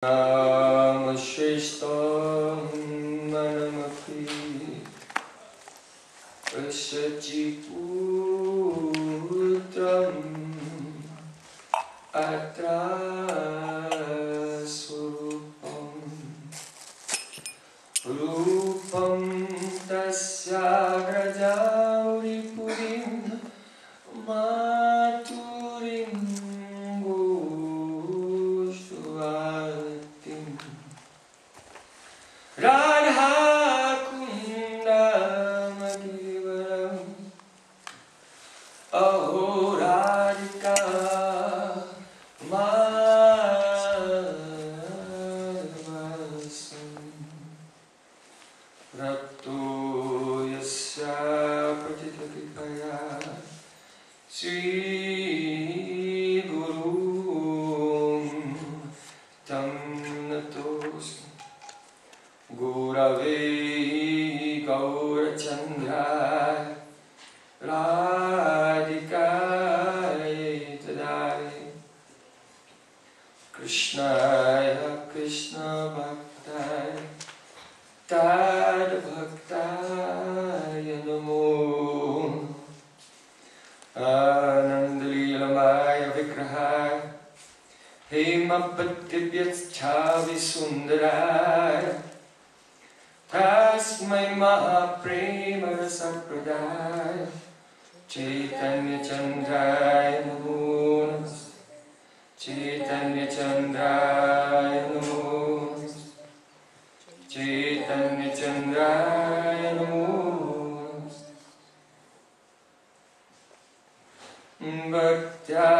Namashishtam manamapi Vasachiputram atrasurupam Rupam tasya grajauripurim maturim Radha-Krsna Magivaram Ahoradika Madhvasam Rapto Yasya Patitapikaya Sri Guru Tam Natos Gurave Gaurachandra Radhikaye Tadai Krishnaya Krishna Bhaktaya Tad Bhaktaya Namo Anandalilamaya Vigrahaya Hemapatibhyacchavi Sundaraya Tasmai Mahaprema Rasapradaya Chaitanya Chandraya Namo Namaste Chaitanya Chandraya Namo Namaste Chaitanya Chandraya Namo Namaste Bhaktya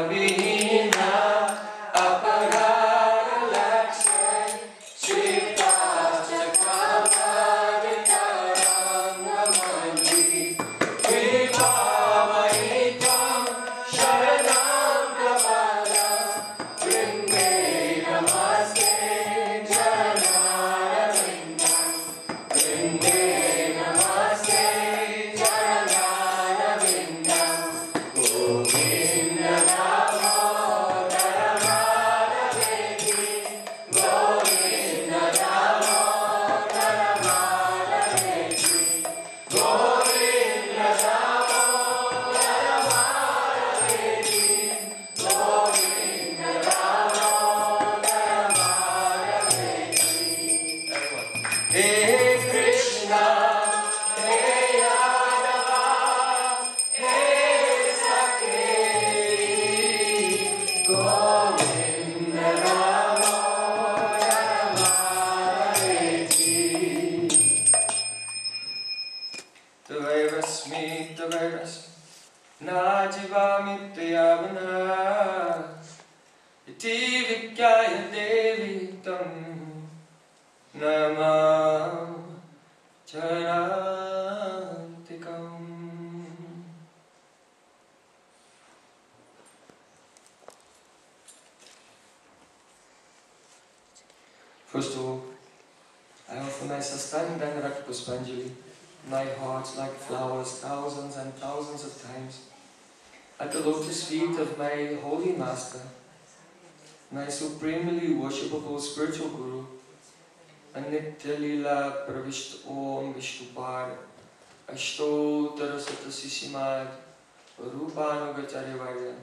Vihina First of all, I offer my Sastandangarat Puspanjali, my heart like flowers, thousands and thousands of times, at the lotus feet of my holy master, my supremely worshipable spiritual guru, Nitya Lila Pravishta Om Vishnupad, Ashtottara Satasishimad, Rupanugacharyavarya,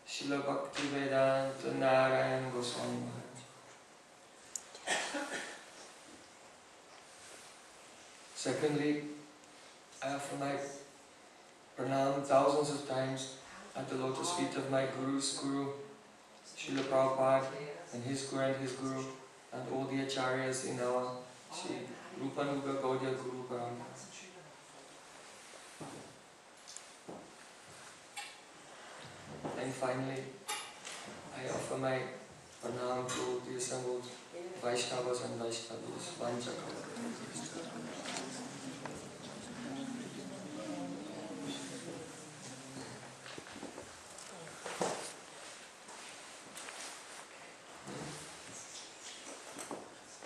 Srila Bhakti Vedanta Narayan Goswami Maharaj. Secondly, I offer my pranam thousands of times at the lotus feet of my Guru's Guru, Srila Prabhupada, and his Guru, and all the acharyas in our Sri Rupanuga Gaudiya Guru Parampara. And finally, I offer my pranam to the assembled Vaishnavas and Vaishnavis, pancha-samskaras.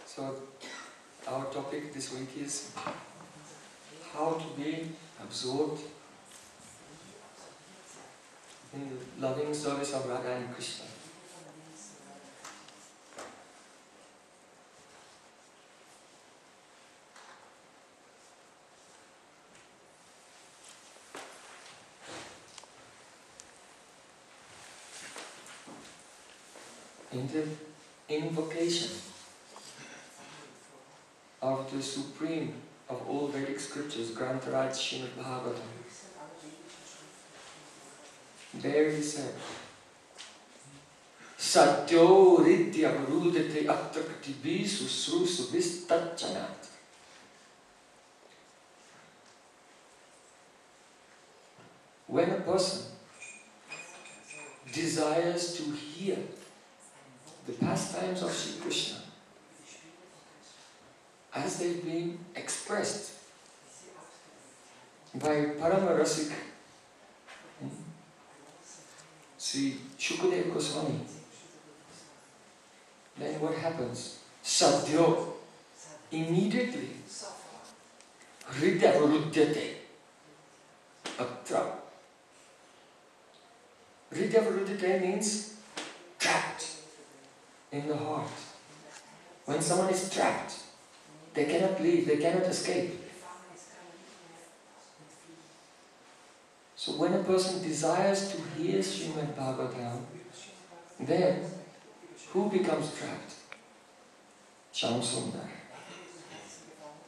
So, our topic this week is how to be absorbed in the loving service of Radha and Krishna. in the invocation of the supreme of all Vedic scriptures, Grantaraj Srimad Bhagavatam. There he said, Sadyo Ridya Varudate Atrakatibi Susru Subis Tachanat. When a person desires to hear the pastimes of Sri Krishna as they've been expressed by Paramarasik Sri Shukadeva Goswami, then what happens? Sadhyo, immediately, Hridya Varudyate, Atra. Hridya Varudyate means trapped in the heart. When someone is trapped, they cannot leave, they cannot escape. So when a person desires to hear Srimad Bhagavatam, then who becomes trapped? Shamsundar.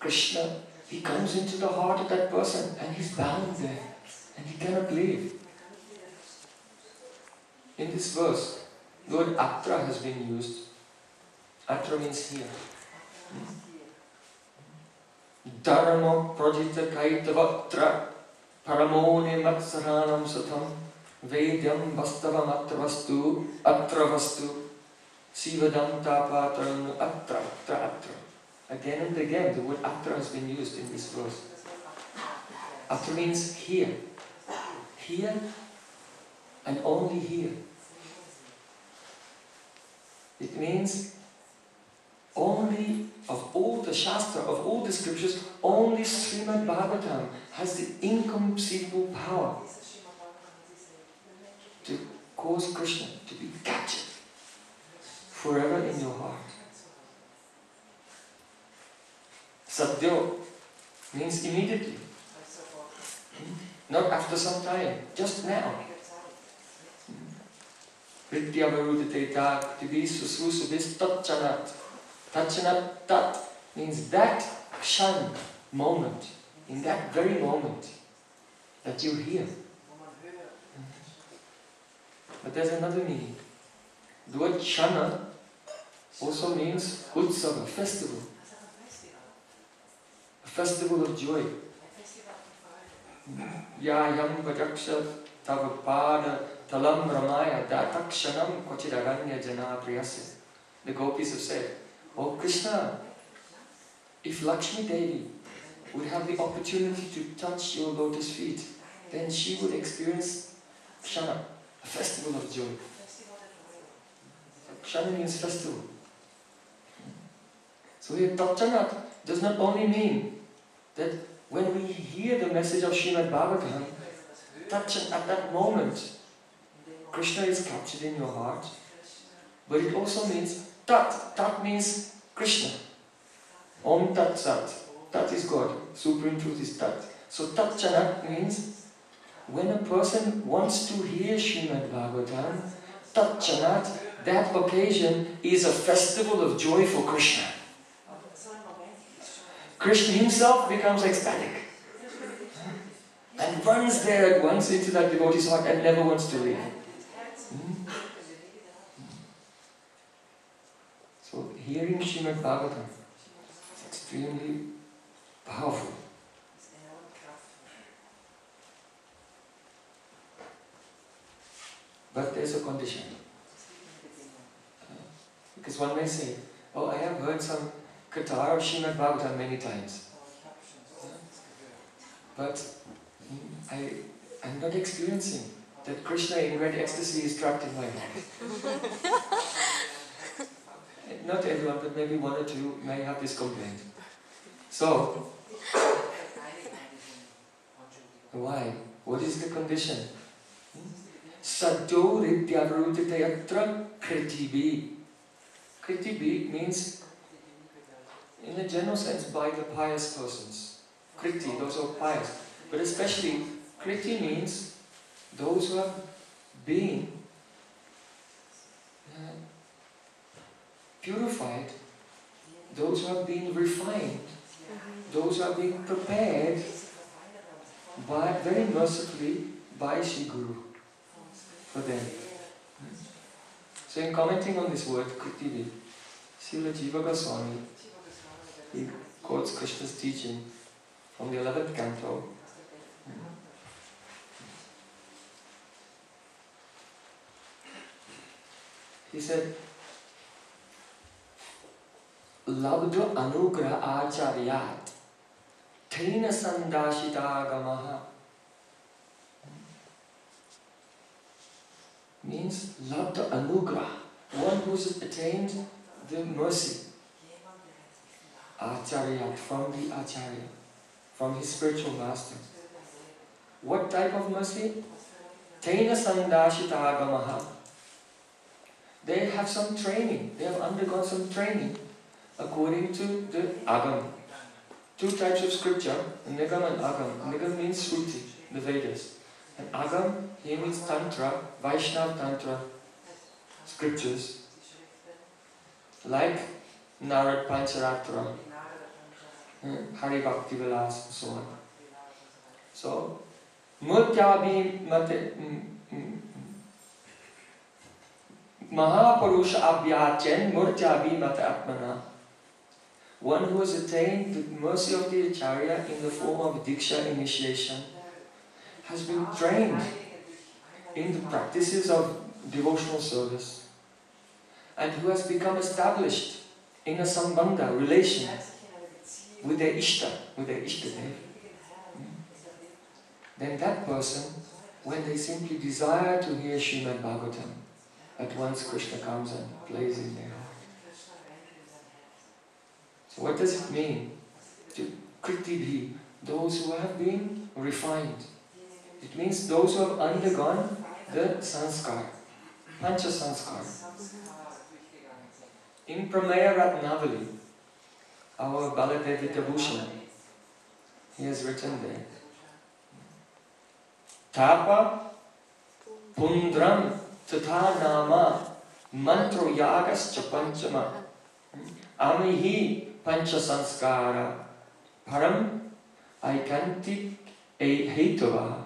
Krishna, he comes into the heart of that person and he's bound there and he cannot leave. In this verse, the word atra has been used. Atra means here. Dharma prajita kaitavatra paramone matsaranam satam vedyam vastavam atra vastu sivadam tapataram atra. Again and again the word atra has been used in this verse. Atra means here. Here and only here. It means only of all the Shastra, of all the scriptures, only Srimad Bhagavatam has the inconceivable power to cause Krishna to be captured forever in your heart. Sadhyo means immediately, not after some time, just now. Ritya varudite tak tibis susrusubis tatchanat. Tatchanat, tat means that kshan, moment, in that very moment that you hear. But there's another meaning. The word kshana also means utsava, festival. A festival of joy. Yayam vajaksha tavapada talam ramaya datakshanam kochidaranya jana priyase. The gopis have said, Oh Krishna, if Lakshmi Devi would have the opportunity to touch your lotus feet, then she would experience kshana, a festival of joy. Kshana means festival. So here Tatchanat does not only mean that when we hear the message of Srimad Bhagavatam, at that moment, Krishna is captured in your heart, but it also means Tat. Tat means Krishna. Om Tat Sat. Tat is God. Supreme truth is Tat. So Tat Chanat means when a person wants to hear Srimad Bhagavatam, Tat Chanat, that occasion is a festival of joy for Krishna. Krishna himself becomes ecstatic and runs there at once into that devotee's heart and never wants to leave. So hearing Srimad Bhagavatam is extremely powerful. But there's a condition. Because one may say, oh, I have heard some katha of Srimad Bhagavatam many times. But I'm not experiencing that Krishna in great ecstasy is trapped in my heart. Not everyone, but maybe one or two may have this complaint. So, why? What is the condition? Sadyo ridyavaruditayatra kritibi. Kritibi means, in a general sense, by the pious persons. Kriti, those who are pious. But especially, kriti means those who have been purified, those who have been refined, those who have been prepared very mercifully by Shri Guru for them. So in commenting on this word, Kritivi, Srila Jiva Goswami, he quotes Krishna's teaching from the 11th canto. He said, Labdha anugraha acharyat Thaina sandashita gamaha. Means Labdha anugraha, one who has attained the mercy. Acharya, from the Acharya, from his spiritual master. What type of mercy? Tena sandashita agamaha. They have some training, they have undergone some training according to the agam. Two types of scripture, nigam and agam. Nigam means Shruti, the Vedas. And agam, here means Tantra, Vaishnava Tantra scriptures. Like Narad Pancharatra, Hari Bhakti Vilas, and so on. So, Murtyabhi Mate Mahapurusha Abhyachen Murtyabhi Mate Atmana. One who has attained the mercy of the Acharya in the form of diksha initiation has been trained in the practices of devotional service and who has become established in a sambandha, relation with their Ishta, with their Ishtadev. Then that person, when they simply desire to hear Srimad Bhagavatam, at once Krishna comes and plays in their heart. So what does it mean to Kritibhi, those who have been refined? It means those who have undergone the samskara, pancha-samskara. In Prameya Ratnavali, our Baladevi Bhushan, he has written there, Tapa Pundram Tatha Nama Mantro Yagascha Panchama Amihi pancha-samskara Param Aikantik Heitava.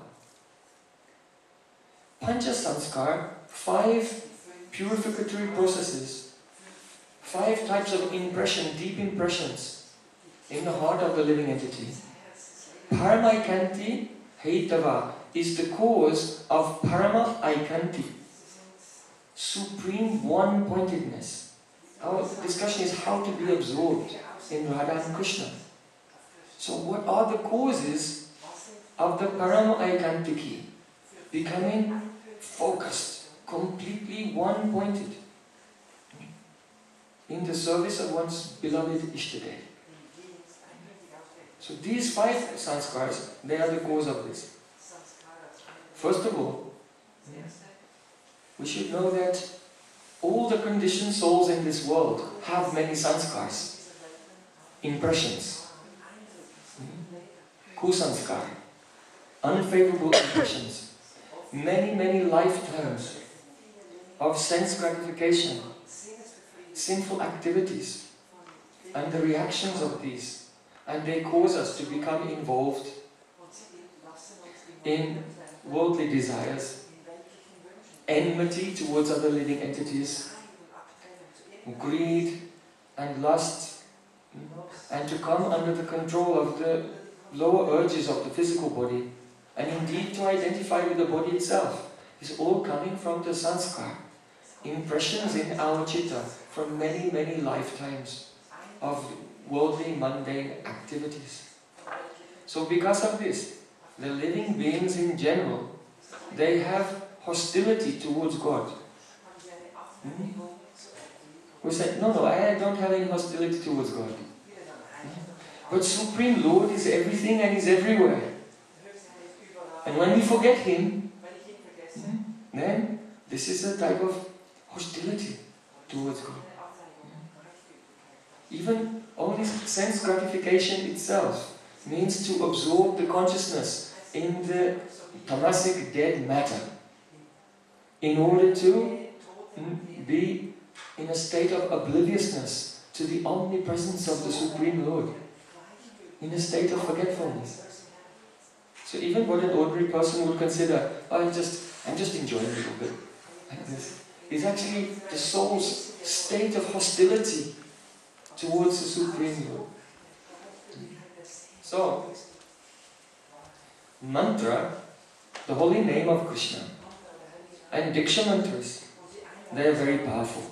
Pancha-samskara, 5 purificatory processes, 5 types of impression, deep impressions in the heart of the living entity. Parama Aikanti Heitava is the cause of Parama Aikanti, supreme one-pointedness. Our discussion is how to be absorbed in Radha and Krishna. So what are the causes of the Parama Aikantiki? Becoming focused, completely one-pointed in the service of one's beloved Ishtadev. So these 5 samskaras, they are the cause of this. First of all, we should know that all the conditioned souls in this world have many samskaras, impressions. Kusanskara, unfavorable impressions. Many lifetimes of sense gratification, sinful activities, and the reactions of these. And they cause us to become involved in worldly desires, enmity towards other living entities, greed and lust, and to come under the control of the lower urges of the physical body, and indeed to identify with the body itself, is all coming from the samskara, impressions in our chitta from many lifetimes of worldly, mundane activities. So because of this, the living beings in general, they have hostility towards God. We say, no, I don't have any hostility towards God. But Supreme Lord is everything and is everywhere. And when we forget Him, then this is a type of hostility towards God. Even only sense gratification itself means to absorb the consciousness in the tamasic dead matter in order to be in a state of obliviousness to the omnipresence of the Supreme Lord, in a state of forgetfulness. So even what an ordinary person would consider, oh, I'm just enjoying a little bit, like this, is actually the soul's state of hostility towards the Supreme Lord. So, mantra, the holy name of Krishna, and diksha mantras, they are very powerful.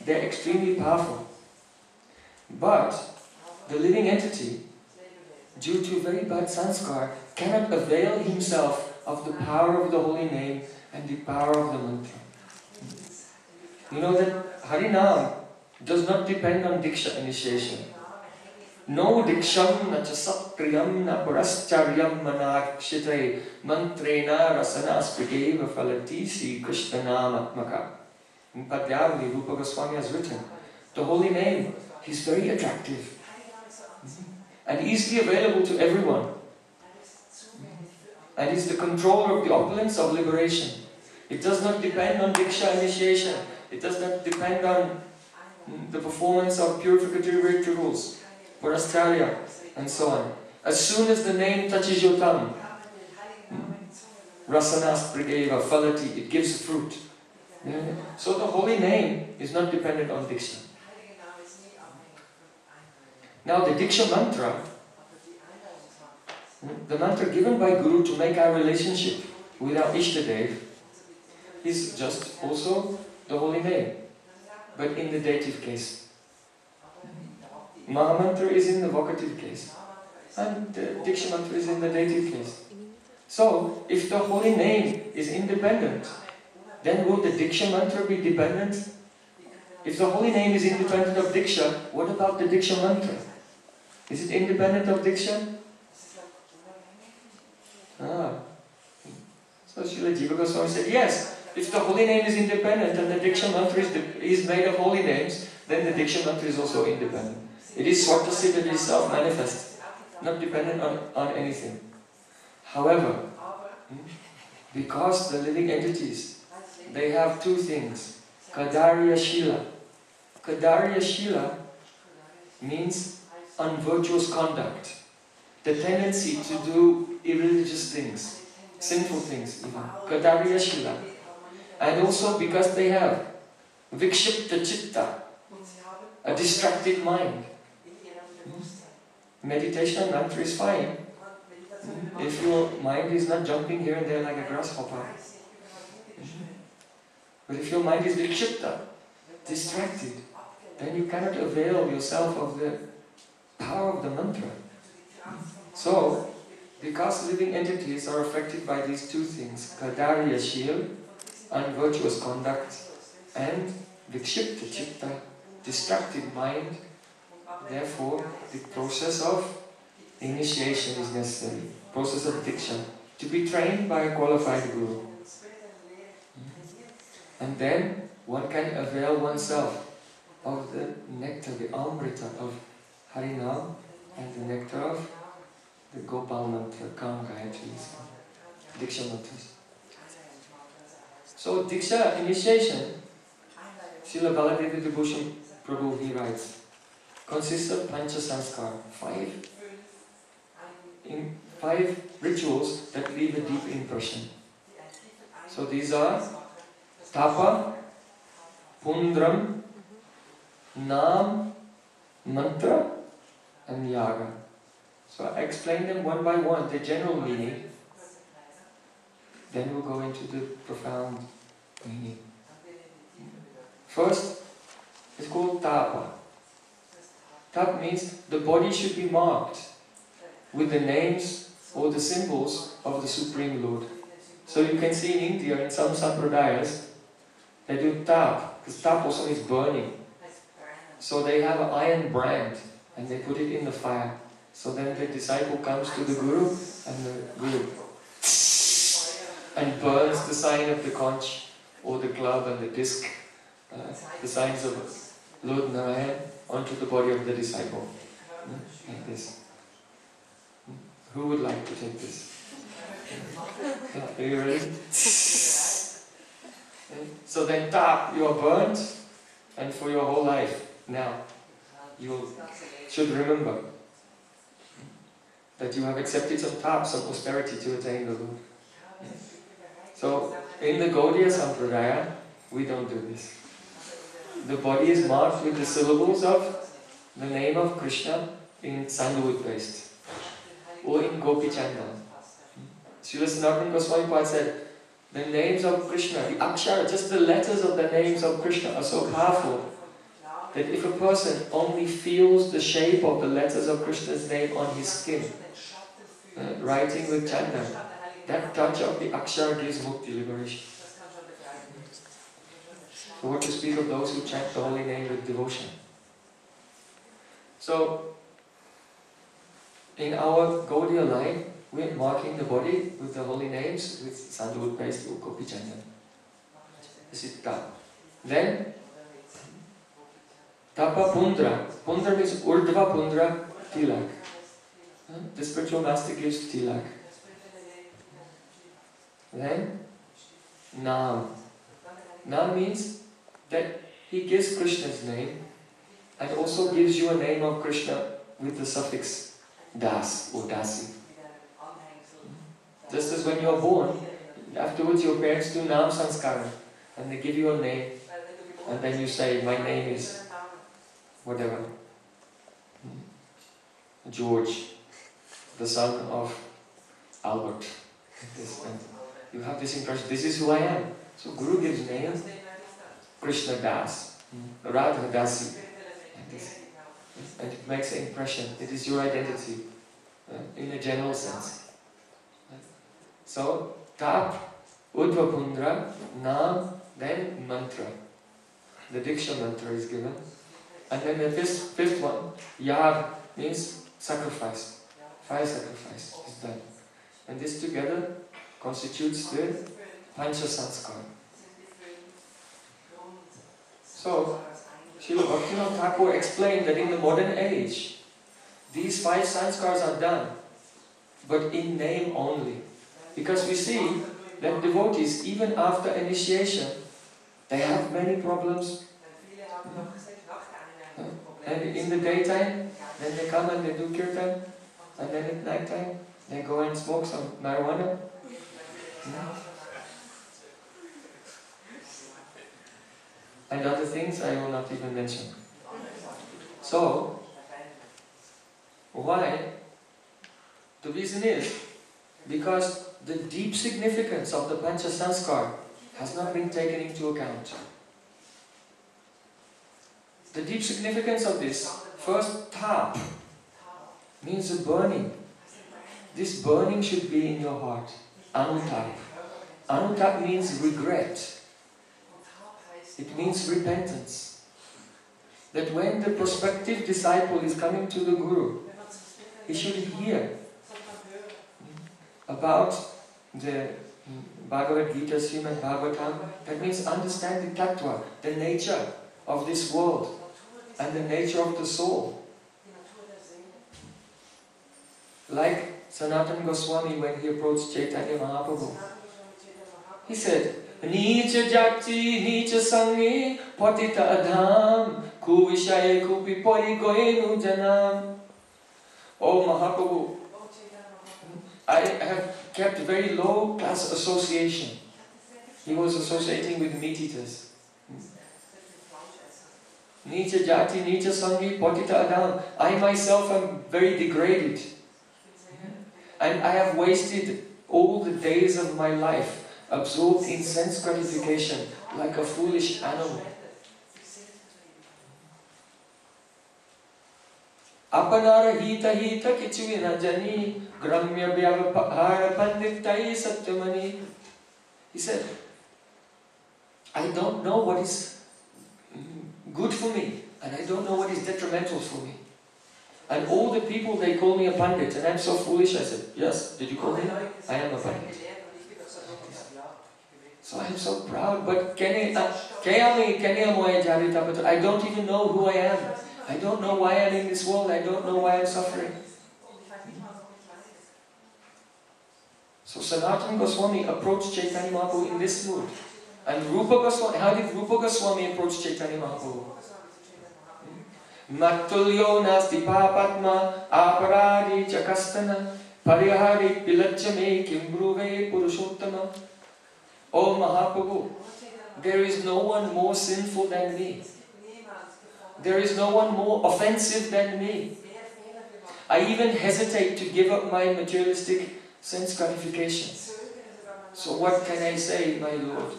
They are extremely powerful. But the living entity, due to very bad sanskar, cannot avail himself of the power of the holy name and the power of the mantra. You know that Harinam does not depend on diksha initiation. No diksham na chasakriyam na puraschariyam manakshite mantrena rasanaspriteva falati si krishnanamatmaka. In Padyavali, Rupa Goswami has written, the holy name is very attractive and easily available to everyone. And is the controller of the opulence of liberation. It does not depend on diksha initiation. It does not depend on the performance of purificatory rituals, purascarya, and so on. As soon as the name touches your tongue, rasanas prageva falati, it gives fruit. So the holy name is not dependent on diksha. Now the diksha mantra, the mantra given by Guru to make our relationship with our Ishtadev, is just also the holy name, but in the dative case. Mahamantra is in the vocative case, and the diksha mantra is in the dative case. So, if the holy name is independent, then will the diksha mantra be dependent? If the holy name is independent of diksha, what about the diksha mantra? Is it independent of diksha? So Srila Jiva Goswami said, yes, if the holy name is independent and the diksha mantra is made of holy names, then the diksha mantra is also independent. It is Swartasiddha, it is self-manifest, not dependent on anything. However, because the living entities, they have two things, Kadarya Shila. Kadarya Shila means unvirtuous conduct, the tendency to do irreligious things, sinful things even, Kadarya Shila. And also because they have vikshipta chitta, a distracted mind. Meditation and mantra is fine if your mind is not jumping here and there like a grasshopper. But if your mind is vikshipta, distracted, then you cannot avail yourself of the power of the mantra. So, because living entities are affected by these two things, kadarya shil, unvirtuous conduct, and vikshipta chitta, distracted mind, therefore the process of initiation is necessary, process of diksha, to be trained by a qualified guru. And then one can avail oneself of the nectar, the amrita of Harinam, and the nectar of the Gopal mantra, Kam Gayatris, diksha mantras. So diksha initiation, Srila Baladevi Vibhushan Prabhu, he writes, consists of pancha-samskara, five rituals that leave a deep impression. So these are tapa, pundram, nam, mantra, and yaga. So I explain them one by one, the general meaning. Then we'll go into the profound meaning. First, it's called tapa. Tap means the body should be marked with the names or the symbols of the Supreme Lord. So you can see in India, in some sampradayas, they do tap, because tap also means burning. So they have an iron brand and they put it in the fire. So then the disciple comes to the Guru and the Guru and burns the sign of the conch or the club and the disc, the signs of Lord Narayan, onto the body of the disciple. Like this. Who would like to take this? Are you ready? So then tap, you are burnt, and for your whole life now, you should remember that you have accepted some taps of austerity to attain the Lord. So, in the Gaudiya Sampradaya, we don't do this. The body is marked with the syllables of the name of Krishna in sandalwood paste or in gopi chandan. Srila Sanatana Goswami Pad said, the names of Krishna, the akshara, just the letters of the names of Krishna are so powerful that if a person only feels the shape of the letters of Krishna's name on his skin, writing with chandan, that touch of the akshara gives mukti, liberation. So what to speak of those who chant the holy name with devotion. So, in our Gaudiya line, we are marking the body with the holy names with sandalwood paste or gopi chandan. This is tap. Then, tapa pundra. Pundra means urdhva pundra tilak. The spiritual master gives tilak. Then, Nam. Nam means that he gives Krishna's name and also gives you a name of Krishna with the suffix das or dasi. Just as when you are born, afterwards your parents do nam-samskara and they give you a name and then you say, my name is whatever, George, the son of Albert. And you have this impression, this is who I am. So Guru gives name, Krishna Das, Radha Dasi, and it makes an impression. It is your identity, in a general sense. So, Tap, Udva Pundra, Nam, then Mantra. The diksha mantra is given. And then the fifth one, Yag, means sacrifice. Fire sacrifice is done. And this together constitutes the pancha-samskara. So, Srila Bhaktivinoda Thakur explained that in the modern age, these 5 sanskaras are done, but in name only. Because we see that devotees, even after initiation, they have many problems. And in the daytime, then they come and they do kirtan, and then at night time, they go and smoke some marijuana. And other things I will not even mention. So, why? The reason is because the deep significance of the pancha-samskara has not been taken into account. The deep significance of this, first, tap, means a burning. This burning should be in your heart. Anutap. Anutap means regret. It means repentance. That when the prospective disciple is coming to the Guru, he should hear about the Bhagavad Gita, Srimad Bhagavatam. That means understand the tattva, the nature of this world and the nature of the soul. Like Sanatana Goswami when he approached Chaitanya Mahaprabhu. He said, Nicha jati, nicha sangi, patita adham, kuvishaye kupi pori goenu janam. Oh Mahaprabhu, I have kept very low class association. He was associating with meat eaters. Nicha jati, nicha sangi, patita adham. I myself am very degraded. And I have wasted all the days of my life absorbed in sense gratification like a foolish animal. Apanara hita hita kichuvina jani gramya vyavapahara pandittai satyamani. He said, I don't know what is good for me and I don't know what is detrimental for me. And all the people, they call me a pandit, and I'm so foolish. I said, yes, did you call me? I am a pandit. So I'm so proud, but I don't even know who I am. I don't know why I'm in this world. I don't know why I'm suffering. So Sanatana Goswami approached Chaitanya Mahaprabhu in this mood. And Rupa Goswami, how did Rupa Goswami approach Chaitanya Mahaprabhu? Mattulyo nasti papatma aparadi chakastana parihari pilachame kimbruve purushottama. Oh Mahaprabhu, there is no one more sinful than me. There is no one more offensive than me. I even hesitate to give up my materialistic sense gratification. So what can I say, my Lord?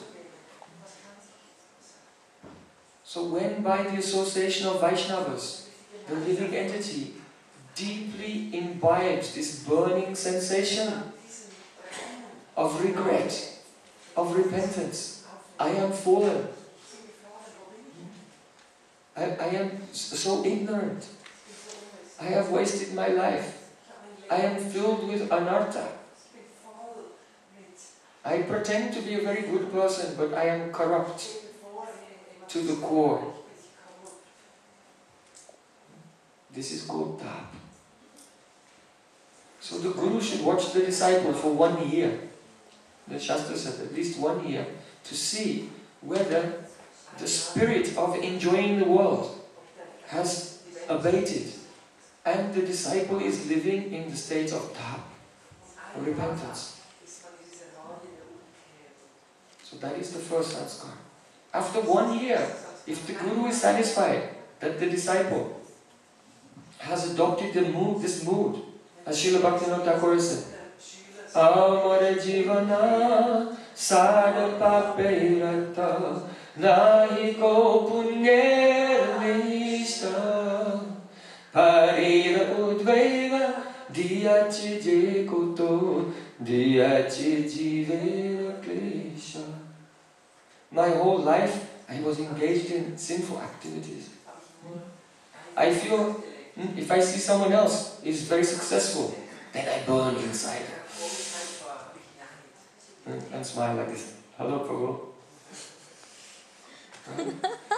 So when by the association of Vaishnavas, the living entity deeply imbibes this burning sensation of regret, of repentance, I am fallen. I am so ignorant. I have wasted my life. I am filled with anartha. I pretend to be a very good person, but I am corrupt to the core. This is called tap. So the Guru should watch the disciple for 1 year. The Shastra said at least 1 year, to see whether the spirit of enjoying the world has abated and the disciple is living in the state of tap, or repentance. So that is the first samskara. After 1 year, if the Guru is satisfied that the disciple has adopted this mood, as Srila Bhaktivinoda Thakur said, Amara jivana sada papeirata nahi ko punyer nishta parira udveva diyachi je kuto diyachi jivera klesha. My whole life I was engaged in sinful activities. I feel if I see someone else is very successful, then I burn inside. And smile like this. Hello, Prabhu.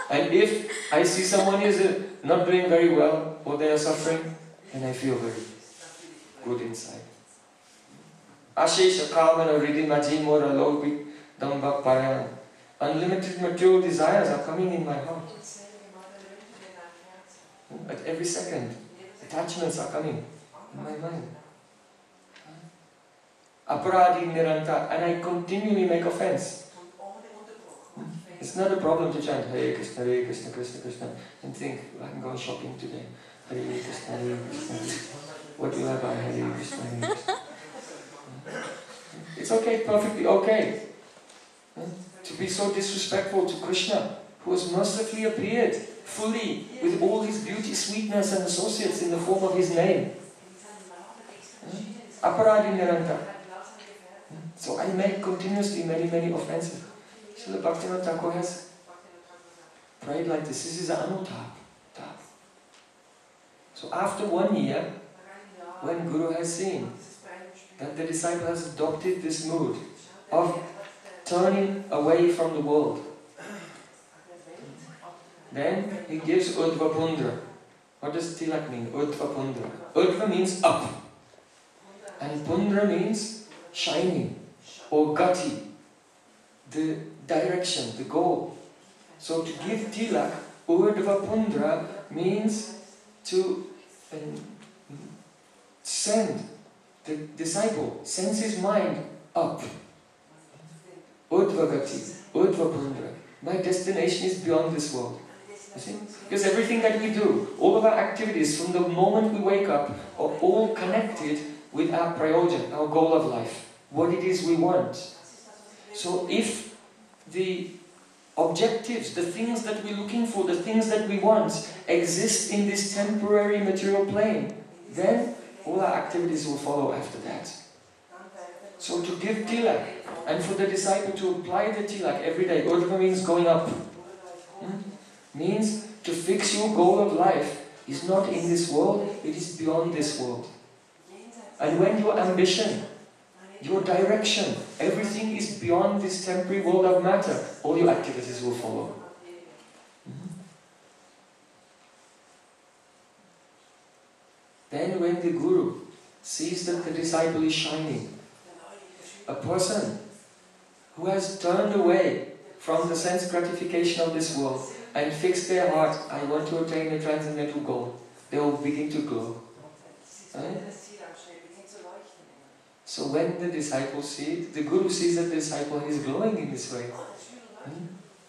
And if I see someone is not doing very well, or they are suffering, then I feel very good inside. Ashesha kamana riddhi majimora lobi dambak parayana. Unlimited material desires are coming in my heart. At every second, attachments are coming in my mind. Aparadi niranta, and I continually make offense. It's not a problem to chant Hare Krishna, Krishna Krishna, and think, I can go shopping today. Hare Krishna, Krishna Krishna. What do you have on Hare Krishna, Krishna? It's okay, perfectly okay. To be so disrespectful to Krishna, who has mercifully appeared fully with all his beauty, sweetness and associates in the form of his name. Aparadi niranta. So I make continuously many offenses. Srila Bhaktivinoda Thakur has prayed like this. This is an anutap. So after 1 year, when Guru has seen that the disciple has adopted this mood of turning away from the world, then he gives Urdhva Pundra. What does tilak mean? Urdhva Pundra. Urdhva means up. And Pundra means shining or gati, the direction, the goal. So to give tilak, Urdhva Pundra means to send the disciple, sends his mind up. Urdhva Gati, Urdhva Pundra. My destination is beyond this world. You see? Because everything that we do, all of our activities from the moment we wake up are all connected with our Prayojan, our goal of life, what it is we want. So if the objectives, the things that we're looking for, the things that we want exist in this temporary material plane, then all our activities will follow after that. So to give tilak, and for the disciple to apply the tilak every day, Urdhva means going up. Means to fix your goal of life is not in this world, it is beyond this world. And when your ambition, your direction, everything is beyond this temporary world of matter, all your activities will follow. Then when the Guru sees that the disciple is shining, a person who has turned away from the sense gratification of this world and fix their heart, I want to attain a transcendental goal, they will begin to glow. Right? So when the disciple sees, the Guru sees that the disciple is glowing in this way,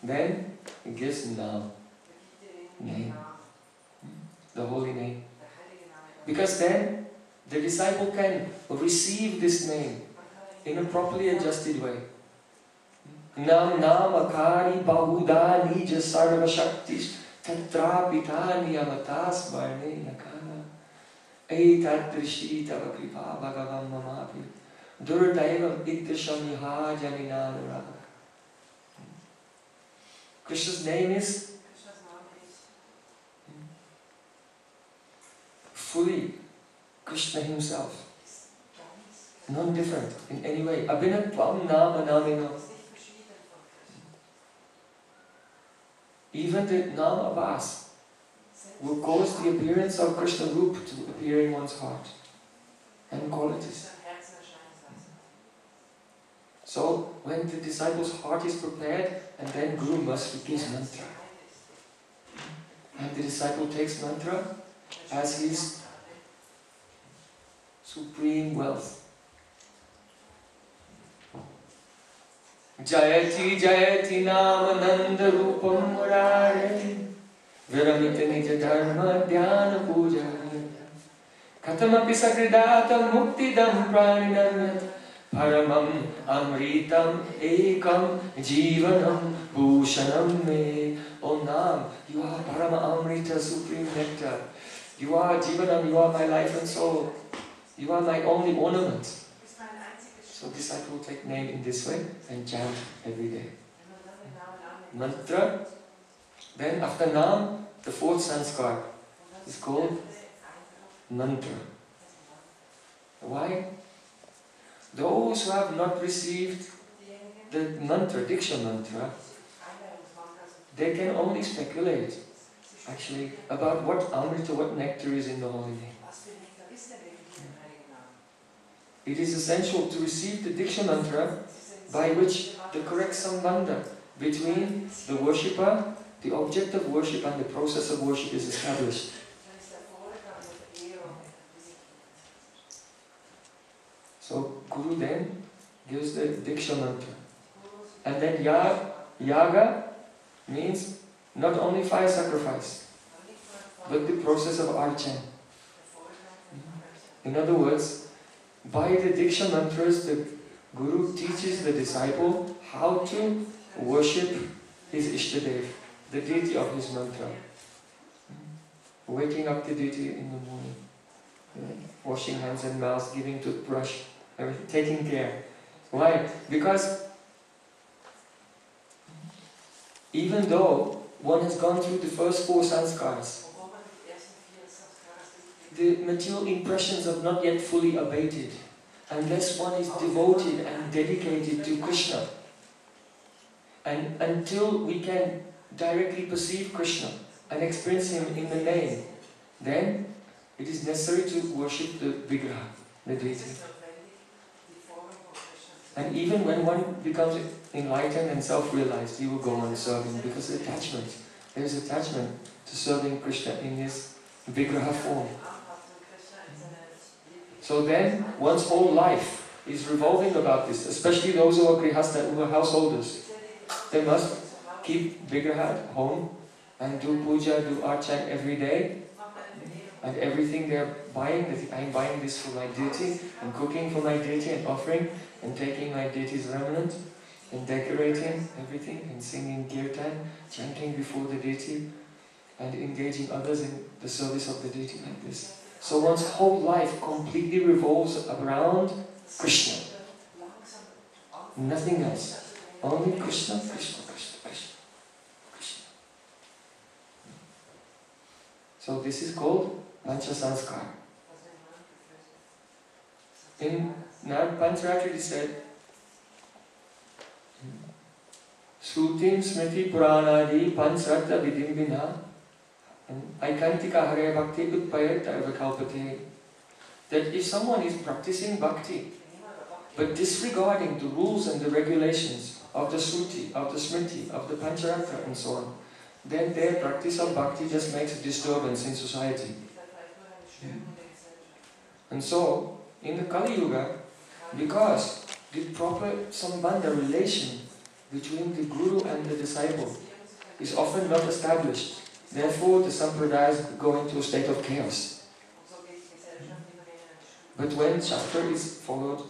then he gives name, the holy name. Because then the disciple can receive this name in a properly adjusted way. Nam akari bahuda nija sarva shaktish tatra pitani amatas varne nakana etat drishti tava kripa bhagavam mamapi durdaivam iddashamiha janinanura. Krishna's name is fully Krishna himself, non-different in any way. Abhinatvam nama namino. Even the Nam Avas will cause the appearance of Krishna Roop to appear in one's heart and qualities. So, when the disciple's heart is prepared, and then Guru must give mantra. And the disciple takes mantra as his supreme wealth. Jayati Jayati Namananda Rupam Murare Viramita Nija Dharma Dhyana Pujari Katamapi Sakridata Muktidam Praninam Paramam Amritam Ekam Jivanam Bhushanam Me. Oh Nam, you are Parama Amrita, supreme nectar. You are Jivanam, you are my life and soul. You are my only ornament. So disciple will take name in this way and chant every day. Mantra. Then after Nam, the fourth sanskar is called mantra. Why? Those who have not received the mantra, diksha mantra, they can only speculate actually about what amrita, what nectar is in the holy name. It is essential to receive the diksha mantra by which the correct sambandha between the worshipper, the object of worship and the process of worship is established. So Guru then gives the diksha mantra. And then yaga means not only fire sacrifice, but the process of archan. In other words, by the diksha mantras, the Guru teaches the disciple how to worship his Ishtadev, the deity of his mantra. Waking up the deity in the morning, washing hands and mouth, giving toothbrush, taking care. Why? Because even though one has gone through the first four sanskaras, the material impressions have not yet fully abated unless one is devoted and dedicated to Krishna. And until we can directly perceive Krishna and experience Him in the name, then it is necessary to worship the Vigraha, the deity. And even when one becomes enlightened and self-realized, he will go on serving because attachment. There is attachment to serving Krishna in His Vigraha form. So then, one's whole life is revolving about this, especially those who are grihastha, who are householders. They must keep Vigraha at home and do puja, do archan every day. And everything they're buying, I'm buying this for my deity, and cooking for my deity, and offering, and taking my deity's remnant, and decorating everything, and singing kirtan, chanting before the deity, and engaging others in the service of the deity like this. So one's whole life completely revolves around Krishna. Nothing else. Only Krishna, Krishna, Krishna, Krishna, Krishna. So this is called pancha-samskara. In Pancharatri it is said, Srutim smriti puranadi pansratta vidimbina Aikantika hare bhakti utpayata vikalpate. That if someone is practicing bhakti, but disregarding the rules and the regulations of the Sruti, of the Smriti, of the Pancharatra and so on, then their practice of bhakti just makes a disturbance in society. And so, in the Kali Yuga, because the proper sambandha relation between the guru and the disciple is often not established, therefore the sampradayas go into a state of chaos. But when Shastra is followed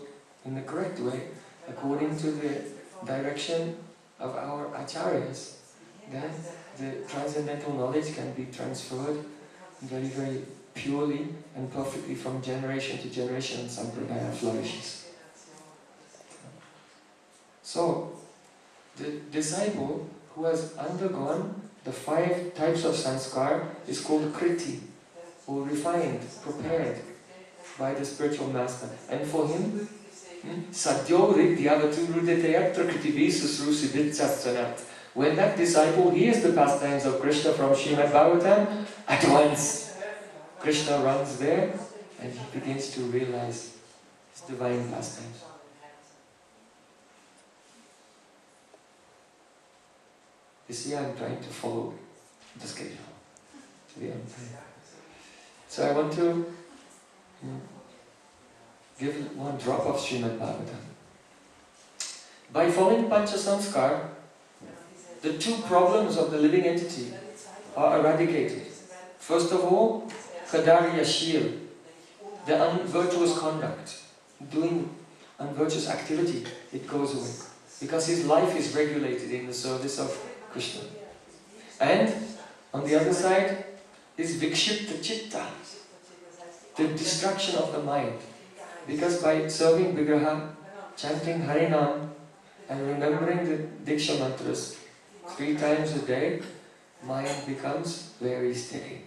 in the correct way, according to the direction of our acharyas, then the transcendental knowledge can be transferred very, very purely and perfectly from generation to generation, and sampradaya flourishes. So, the disciple who has undergone the 5 types of sanskar is called kriti, or refined, prepared by the spiritual master. And for him, when that disciple hears the pastimes of Krishna from Srimad Bhagavatam, at once Krishna runs there and he begins to realize his divine pastimes. You see, I'm trying to follow the schedule to the end. So I want to give one drop of Srimad Bhagavatam. By following pancha-samskara, the 2 problems of the living entity are eradicated. First of all, kadarya shil, the unvirtuous conduct, doing unvirtuous activity, it goes away. Because his life is regulated in the service of Krishna. And on the other side is vikshipta chitta, the destruction of the mind. Because by serving Vigraha, chanting Harinam and remembering the diksha mantras 3 times a day, mind becomes very steady.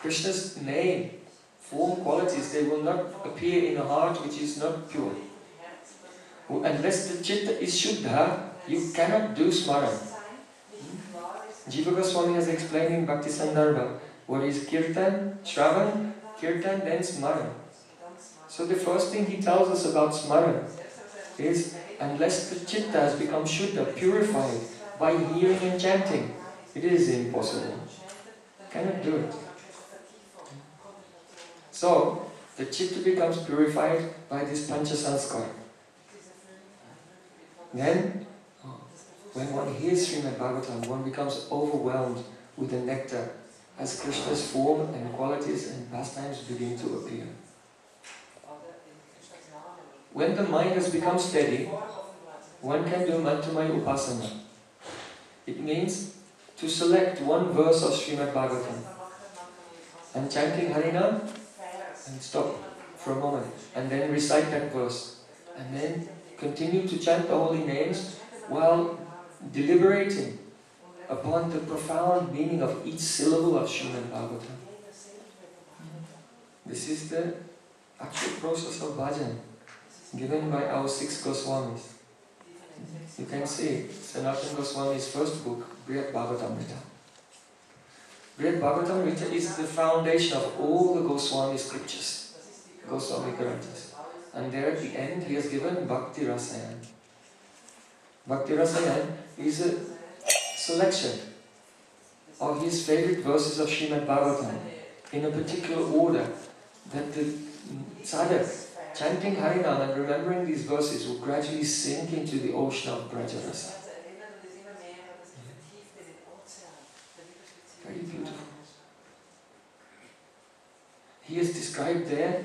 Krishna's name, form, qualities, they will not appear in a heart which is not pure. Unless the chitta is shuddha, you cannot do smaran. Jiva Goswami has explained in Bhakti Sandarbha what is kirtan, shravan, kirtan, then smaran. So the first thing he tells us about smaran is, unless the chitta has become shuddha, purified by hearing and chanting, it is impossible. Cannot do it. So the chitta becomes purified by this pancha-samskara. Then, when one hears Srimad Bhagavatam, one becomes overwhelmed with the nectar as Krishna's form and qualities and pastimes begin to appear. When the mind has become steady, one can do mantramayi upasana. It means to select one verse of Srimad Bhagavatam and chanting Harinam and stop for a moment and then recite that verse and then continue to chant the holy names while deliberating upon the profound meaning of each syllable of Srimad Bhagavatam. This is the actual process of bhajan given by our 6 Goswamis. You can see Sanatana Goswami's first book, Brihad Bhagavatamrita. Brihad Bhagavatamrita is the foundation of all the Goswami scriptures, Goswami Granthas. And there at the end he has given Bhakti Rasayana. Bhakti Rasayana is a selection of his favorite verses of Srimad Bhagavatam in a particular order that the sadhak chanting Harinam and remembering these verses will gradually sink into the ocean of Brajarasa. Very beautiful. He has described there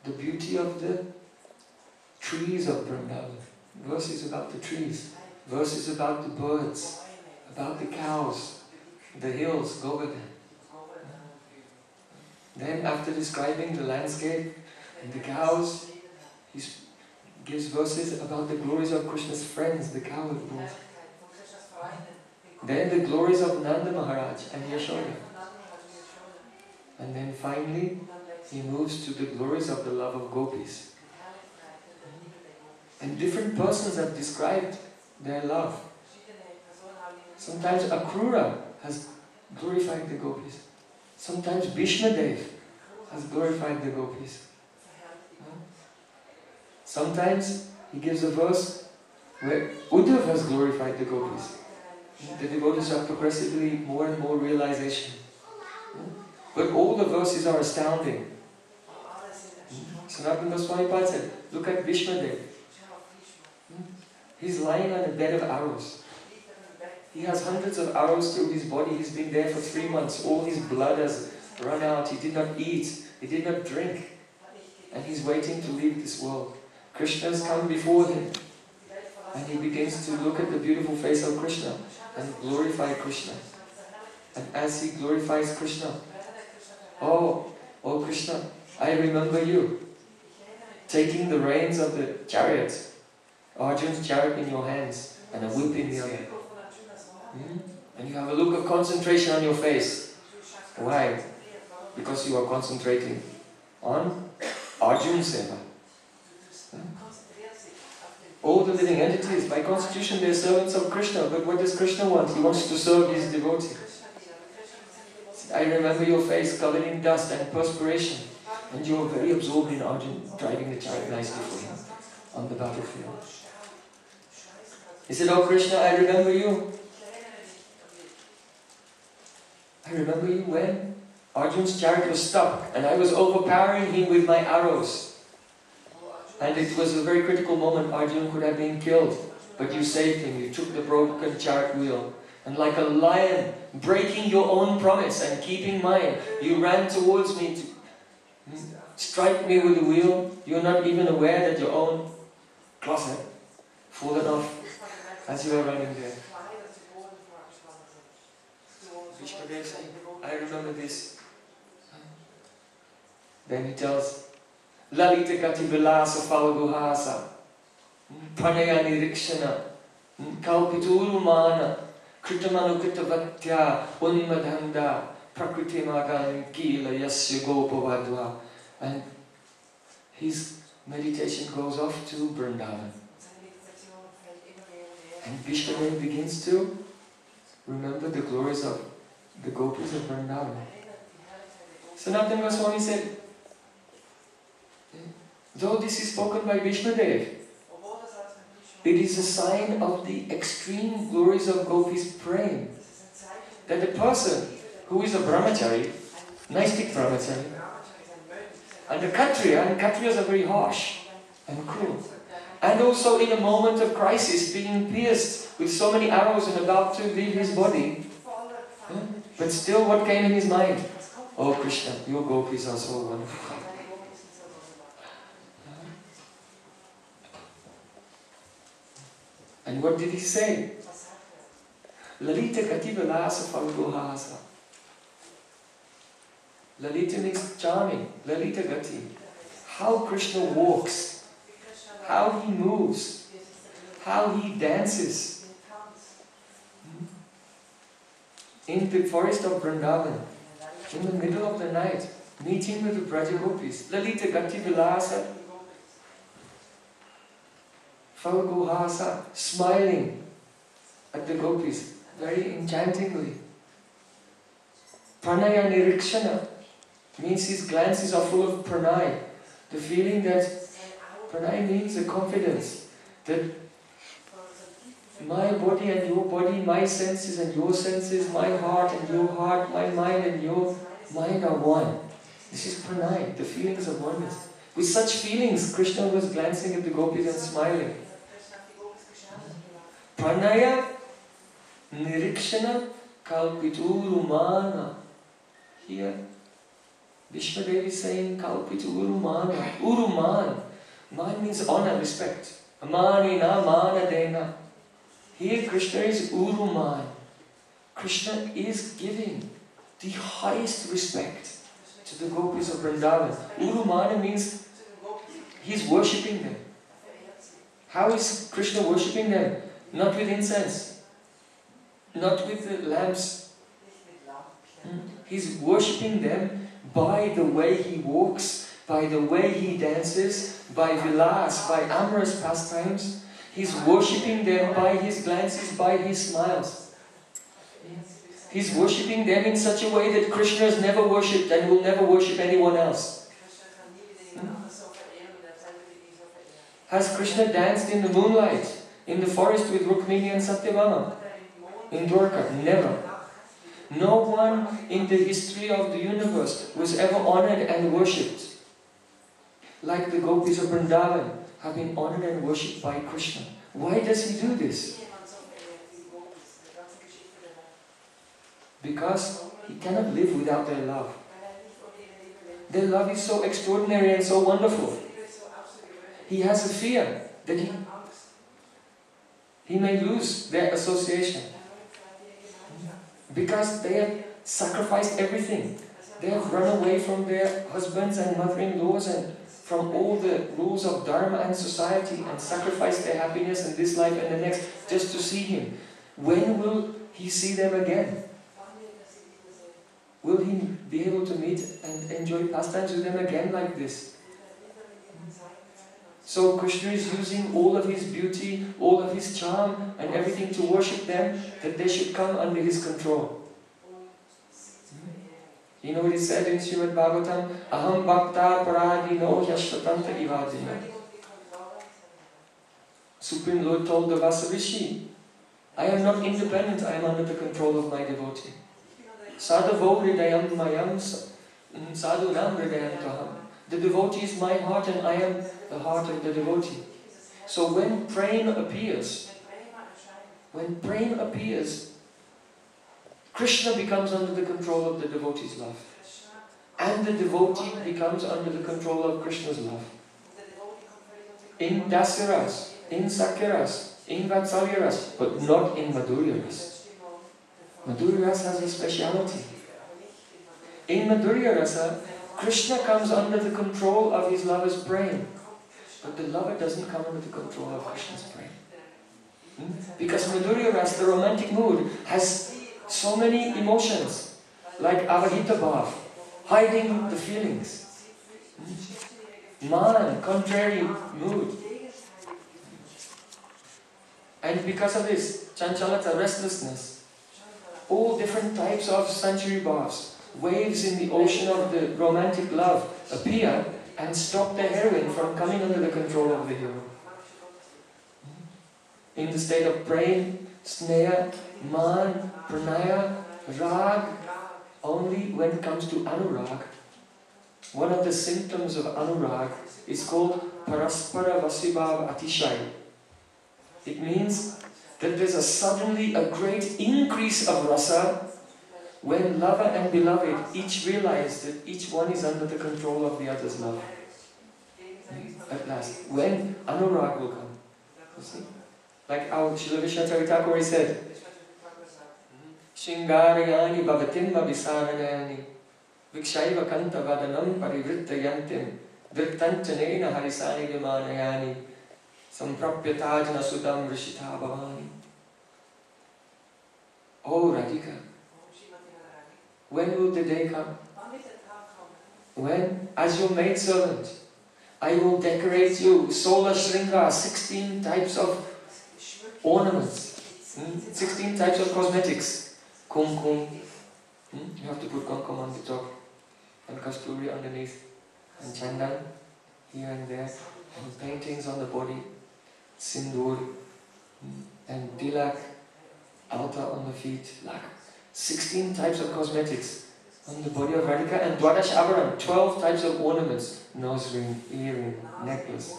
the beauty of the trees of Vrindavan. Verses about the trees, verses about the birds, about the cows, the hills, Govardhan. Then after describing the landscape and the cows, he gives verses about the glories of Krishna's friends, the cowherd bulls. Then the glories of Nanda Maharaj and Yashoda. And then finally, he moves to the glories of the love of gopis. And different persons have described their love. Sometimes Akrura has glorified the gopis. Sometimes Bhishma Dev has glorified the gopis. Sometimes he gives a verse where Uddhava has glorified the gopis. The devotees have progressively more and more realization. But all the verses are astounding. Sanatana Goswami said, look at Bhishmadev. He's lying on a bed of arrows. He has hundreds of arrows through his body. He's been there for 3 months. All his blood has run out. He did not eat. He did not drink. And he's waiting to leave this world. Krishna has come before him. And he begins to look at the beautiful face of Krishna and glorify Krishna. And as he glorifies Krishna, oh Krishna, I remember you. Taking the reins of the chariot, Arjun's chariot in your hands, and a whip in the other. And you have a look of concentration on your face. Why? Because you are concentrating on Arjun's seva. All the living entities, by constitution, they are servants of Krishna. But what does Krishna want? He wants to serve his devotee. I remember your face covered in dust and perspiration. And you are very absorbed in Arjun driving the chariot nicely for him on the battlefield. He said, oh Krishna, I remember you. I remember you when Arjun's chariot was stuck and I was overpowering him with my arrows. And it was a very critical moment. Arjun could have been killed. But you saved him. You took the broken chariot wheel. And like a lion, breaking your own promise and keeping mine, you ran towards me to strike me with the wheel. You're not even aware that your own cloth had fallen off as you were running there. Vishmadev saying, I remember this. Then he tells, Lalita Gati Vilasa Falguhasa, Pranaya Nirikshana, Kalpiturumana, Kritamanu Kritavatya, Unmadhanda, Prakriti Magan Gila Yasya Gopavadva. And his meditation goes off to Vrindavan. And Vishmadev begins to remember the glories of the gopis of Vrindavan. Sanatana Goswami said, though this is spoken by Vishmadev, it is a sign of the extreme glories of gopis' Prem. That the person who is a brahmachari, Naistik brahmachari, and the Kshatriya, and Kshatriyas are very harsh and cruel. And also in a moment of crisis, being pierced with so many arrows and about to leave his body. But still what came in his mind? Oh Krishna, your gopis are so wonderful. And what did he say? Lalita Gati Vilasa Falguhasa. Lalita means charming. Lalita Gati. How Krishna walks. How he moves. How he dances. In the forest of Vrindavan, in the middle of the night, meeting with the Braja Gopis. Lalita Gati Vilasa Falguhasa, smiling at the gopis very enchantingly. Pranaya Nirikshana means his glances are full of pranay. The feeling that pranay means a confidence that my body and your body, my senses and your senses, my heart and your heart, my mind and your mind are one. This is pranay, the feelings of oneness. With such feelings, Krishna was glancing at the gopis and smiling. Pranaya Nirikshana Kalpiturumana. Here, Vishmadev is saying Kalpiturumana. Uruman. Man means honor, respect. Amanina mana dena. Here Krishna is Uruman. Krishna is giving the highest respect to the gopis of Vrindavan. Urumana means he's worshipping them. How is Krishna worshipping them? Not with incense, not with the lamps. He's worshipping them by the way he walks, by the way he dances, by vilas, by amorous pastimes. He's worshipping them by his glances, by his smiles. He's worshipping them in such a way that Krishna has never worshipped and will never worship anyone else. Has Krishna danced in the moonlight, in the forest with Rukmini and Satyabhama? In Dwarka? Never. No one in the history of the universe was ever honored and worshipped like the gopis of Vrindavan have been honored and worshipped by Krishna. Why does he do this? Because he cannot live without their love. Their love is so extraordinary and so wonderful. He has a fear that he may lose their association. Because they have sacrificed everything. They have run away from their husbands and mother-in-laws and from all the rules of dharma and society and sacrificed their happiness in this life and the next just to see him. When will he see them again? Will he be able to meet and enjoy pastimes with them again like this? So Krishna is using all of his beauty, all of his charm and everything to worship them, that they should come under his control. You know what he said in Srimad Bhagavatam? Aham bhakta paradino yashvatanta ivadina. Supreme Lord told the Vasarishi, I am not independent, I am under the control of my devotee. Sadhavo hridayam mayam sadhunam hridayam taham. The devotee is my heart and I am the heart of the devotee. So when Prem appears, Krishna becomes under the control of the devotee's love. And the devotee becomes under the control of Krishna's love. In Dasaras, in Sakyaras, in Vatsalyaras, but not in Madhurya-ras. Madhurya-ras has a speciality. In Madhurya-rasa, Krishna comes under the control of his lover's Prem. But the lover doesn't come under the control of Krishna's Prem. Because Madhurya-ras, the romantic mood, has so many emotions, like avahita bhav, hiding the feelings. Man, contrary mood. And because of this, chanchalata, restlessness, all different types of sanctuary bhavs, waves in the ocean of the romantic love appear and stop the heroine from coming under the control of the hero. In the state of Prem, Sneha, Man, Pranaya, Rag, only when it comes to Anurag, one of the symptoms of Anurag is called Paraspara Vasibhav Atishay. It means that there's suddenly a great increase of rasa when lover and beloved each realize that each one is under the control of the other's love. At last, when Anurag will come. You see? Like our Srila Vishnu Thakur said, Shingarayani bhavatimma visaranayani vikshaiva kanta vadanam parivrittayantim virtantanena harisani vimanayani samprapyatajna sudam rishita bhavani. Oh Radhika, when will the day come? When, as your maidservant, I will decorate you, Sola Shringa, 16 types of ornaments, 16 types of cosmetics. Kumkum, you have to put kumkum on the top, and kasturi underneath, and chandan here and there, and paintings on the body, sindoor, and tilak, altar on the feet, like 16 types of cosmetics on the body of Radhika, and Dwadash Avaran, 12 types of ornaments, nose ring, earring, necklace,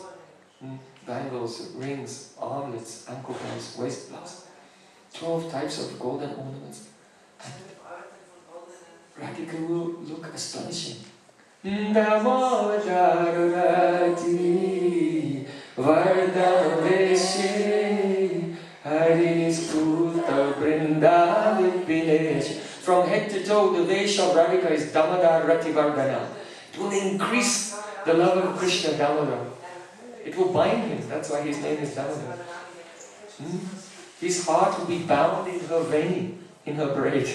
bangles, rings, armlets, ankle bells, waist belts, 12 types of golden ornaments. Radhika will look astonishing. Damodar Rati Vardhaveshi Hari's Puta Vrindavipinesh. From head to toe, the Vesh of Radhika is Damodar Rati Vardhana. It will increase the love of Krishna, Damodar. It will bind him, that's why his name is Damodar. His heart will be bound in her vein, in her braid.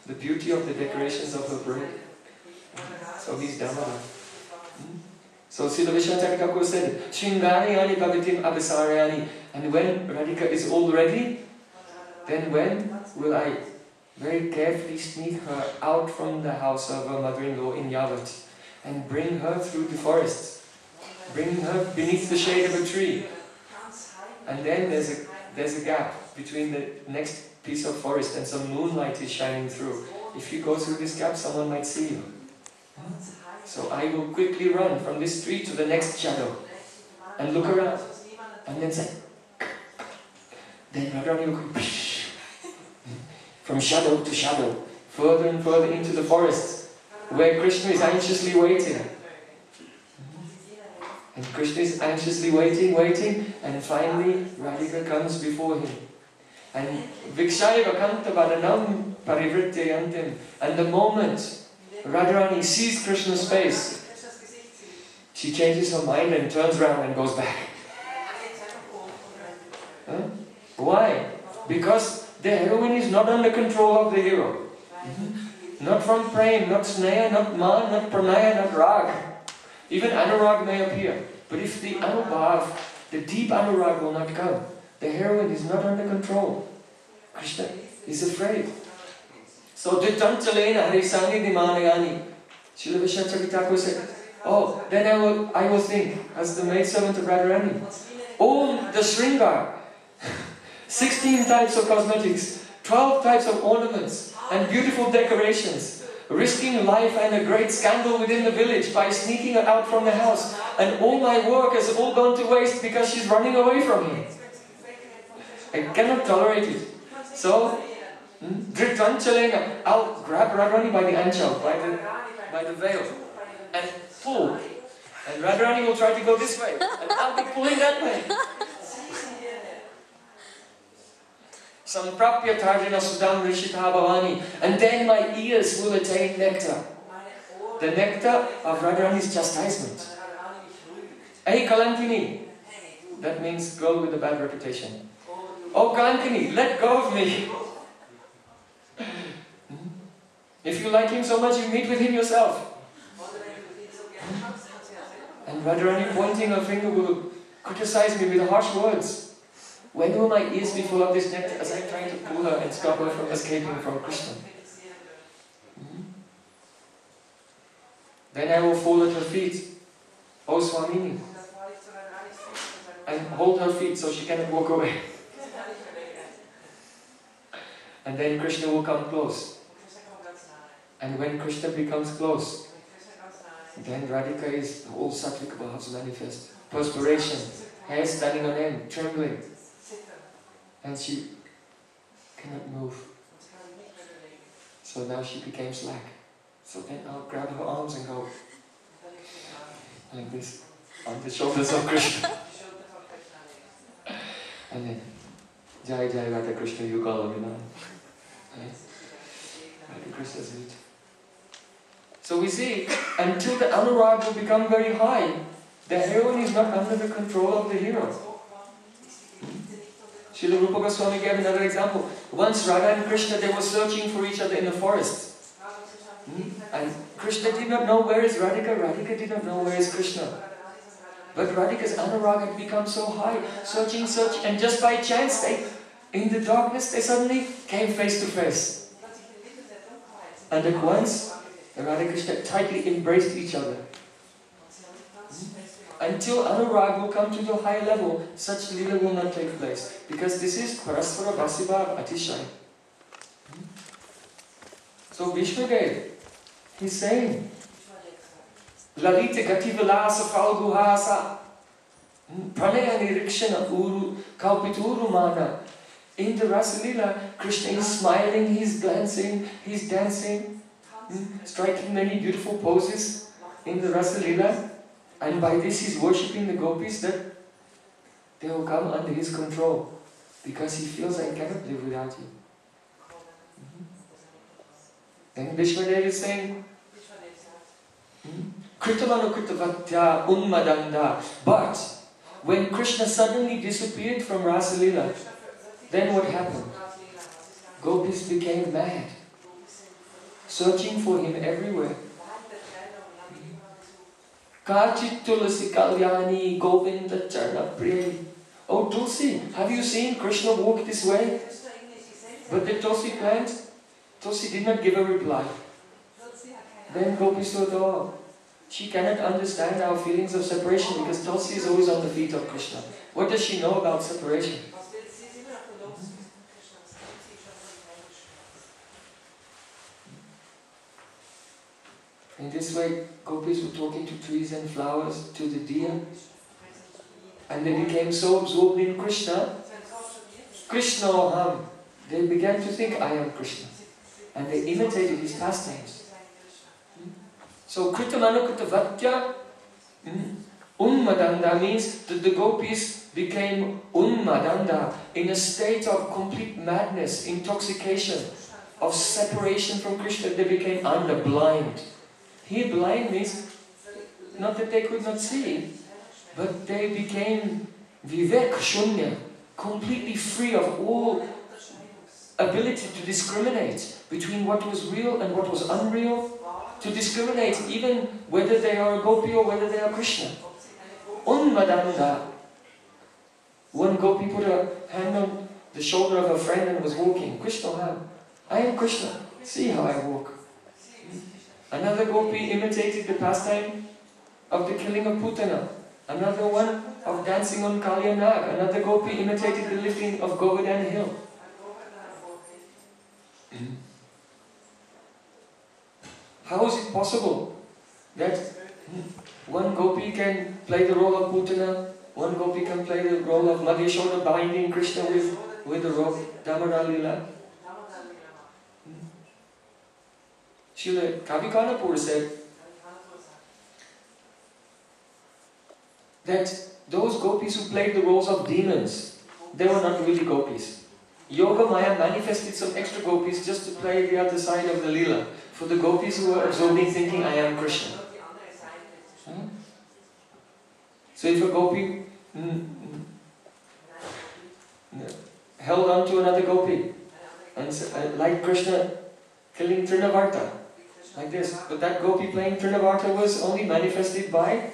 The beauty of the decorations of her braid. So he's Damodar. So Srila Vishnu Thakur said, Shringarayani bhavatim abhisarayani. And when Radhika is all ready, then when will I very carefully sneak her out from the house of her mother-in-law in Yavat and bring her through the forests bring her beneath the shade of a tree. And then there's a gap between the next piece of forest and some moonlight is shining through. If you go through this gap, someone might see you. So I will quickly run from this tree to the next shadow and look around and then say, then Radharani will go from shadow to shadow, further and further into the forest, where Krishna is anxiously waiting. And Krishna is anxiously waiting, and finally Radhika comes before him. And Vikshaya Vakanta Vadanam Parivrityayantim. And the moment Radharani sees Krishna's face, she changes her mind and turns around and goes back. Huh? Why? Because the heroine is not under control of the hero. Not from Prem, not Sneha, not Man, not Pranaya, not Rag. Even Anurag may appear. But if the Anubhav, the deep Anurag will not come, the heroine is not under control. Krishna is afraid. So, Ditanthalena Harisani Dimanayani. Srila Vishnu Thakur said, oh, then I will think, as the maidservant of Radharani, all the Sringar, 16 types of cosmetics, 12 types of ornaments, and beautiful decorations, risking life and a great scandal within the village by sneaking her out from the house, and all my work has all gone to waste because she's running away from me. I cannot tolerate it. So, Dhritanchalenga, I'll grab Radharani by the anchal, by the veil, and pull. And Radharani will try to go this way, and I'll be pulling that way. Samprapya Tarjana Sudam Rishita Bhavani. And then my ears will attain nectar. The nectar of Radharani's chastisement. Hey Kalankini. That means girl with a bad reputation. Oh Kalankini, let go of me. If you like him so much, you meet with him yourself. And Radharani pointing her finger will criticize me with harsh words. When will my ears be full of this nectar as I'm trying to pull her and stop her from escaping from Krishna? Then I will fall at her feet, O Swamini, and hold her feet so she cannot walk away. And then Krishna will come close. And when Krishna becomes close, then Radhika is the whole sattvic bhavs manifest. Perspiration, hair standing on end, trembling. And she cannot move. So now she became slack. So then I'll grab her arms and go like this on the shoulders of Krishna. And then Jai Jai Radha-Krsna Yugala Vinam. Radha-Krishna's meet. So we see, until the Anurag will become very high, the heroine is not under the control of the hero. Srila Rupa Goswami gave another example. Once Radha and Krishna, they were searching for each other in the forest. And Krishna did not know where is Radhika, Radhika did not know where is Krishna. But Radhika's Anurag had become so high, searching, and just by chance, in the darkness, they suddenly came face to face. And at once, Radha and Krishna tightly embraced each other. Until Anurag will come to the high level, such lila will not take place. Because this is Parasvara Vasibhav Atishay. So Vishnudev, he's saying, Lalita Gati Vilasa Falguhasa Pranaya Nirikshana Uru Kalpituru Mana. In the Rasa Lila, Krishna is smiling, he's glancing, he's dancing, striking many beautiful poses in the Rasa Lila. And by this he's worshipping the gopis that they will come under his control. Because he feels, I cannot live without you. Then Vishnudev is saying, Kritamanukutavatya unmadanda. But when Krishna suddenly disappeared from Rasa Lila, then what happened? Gopis became mad, searching for him everywhere. Kachit Tulasi Kalyani Govinda Charna Prem. Oh Tulsi, have you seen Krishna walk this way? But the Tulsi plant, Tulsi did not give a reply. Then Gopis thought, oh, She cannot understand our feelings of separation because Tulsi is always on the feet of Krishna. What does she know about separation? In this way, gopis were talking to trees and flowers, to the deer, and they became so absorbed in Krishna. Krishna Aham. They began to think, I am Krishna. And they imitated his pastimes. So Kritamanu Kritavatya Unmadanda means that the gopis became Unmadanda, in a state of complete madness, intoxication, of separation from Krishna. They became anda, blind. Here blind means not that they could not see, but they became vivek shunya, completely free of all ability to discriminate between what was real and what was unreal, to discriminate even whether they are a gopi or whether they are Krishna. Unmadanda. One gopi put a hand on the shoulder of a friend and was walking. Krishna, I am Krishna. See how I walk. Another gopi imitated the pastime of the killing of Putana. Another one of dancing on Kalyanag. Another gopi imitated the lifting of Govardhan hill. How is it possible that one gopi can play the role of Putana, one gopi can play the role of Madheshoda, binding Krishna with the rope, Damodar Lila? Srila Kavikanapur said that those gopis who played the roles of demons, they were not really gopis. Yoga Maya manifested some extra gopis just to play the other side of the lila, for the gopis who were absorbing, thinking, I am Krishna. So if a gopi held on to another gopi, and like Krishna killing Trinavarta, like this, but that gopi playing Trinavarta was only manifested by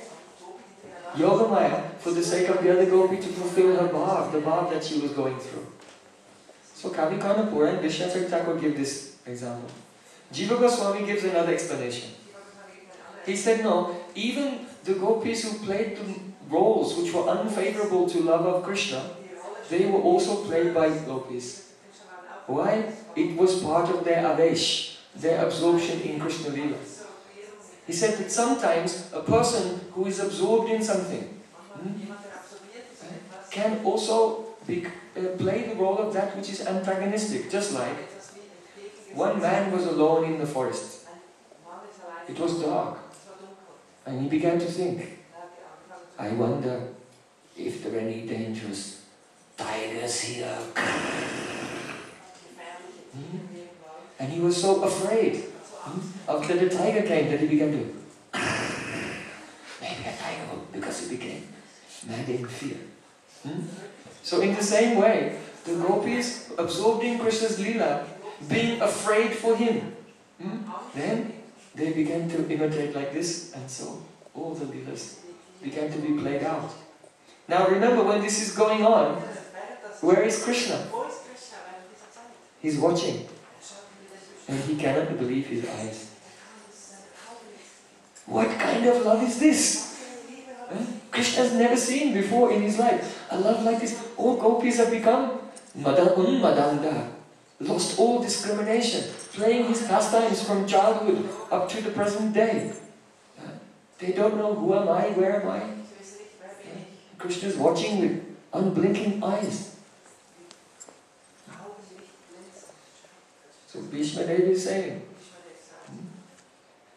Yoga Maya for the sake of the other gopi to fulfill her bhav, the bhav that she was going through. So Kavi Kanapur and Vishwanath Thakur give this example. Jiva Goswami gives another explanation. He said, no, even the gopis who played the roles which were unfavorable to love of Krishna, they were also played by gopis. Why? It was part of their avesh, their absorption in Krishna Lila. He said that sometimes a person who is absorbed in something can also play the role of that which is antagonistic. Just like one man was alone in the forest. It was dark. And he began to think, I wonder if there are any dangerous tigers here. And he was so afraid after the tiger came that he began to maybe a tiger, because he became mad in fear. So in the same way, the gopis absorbed in Krishna's lila, being afraid for him, then they began to imitate like this, and so all the lilas began to be played out. Now remember, when this is going on, where is Krishna? He's watching, and he cannot believe his eyes. What kind of love is this? Krishna has never seen before in his life a love like this. All gopis have become madanda, lost all discrimination, playing his pastimes from childhood up to the present day. They don't know who am I, where am I. Krishna is watching with unblinking eyes. So Bhishma Devi is saying,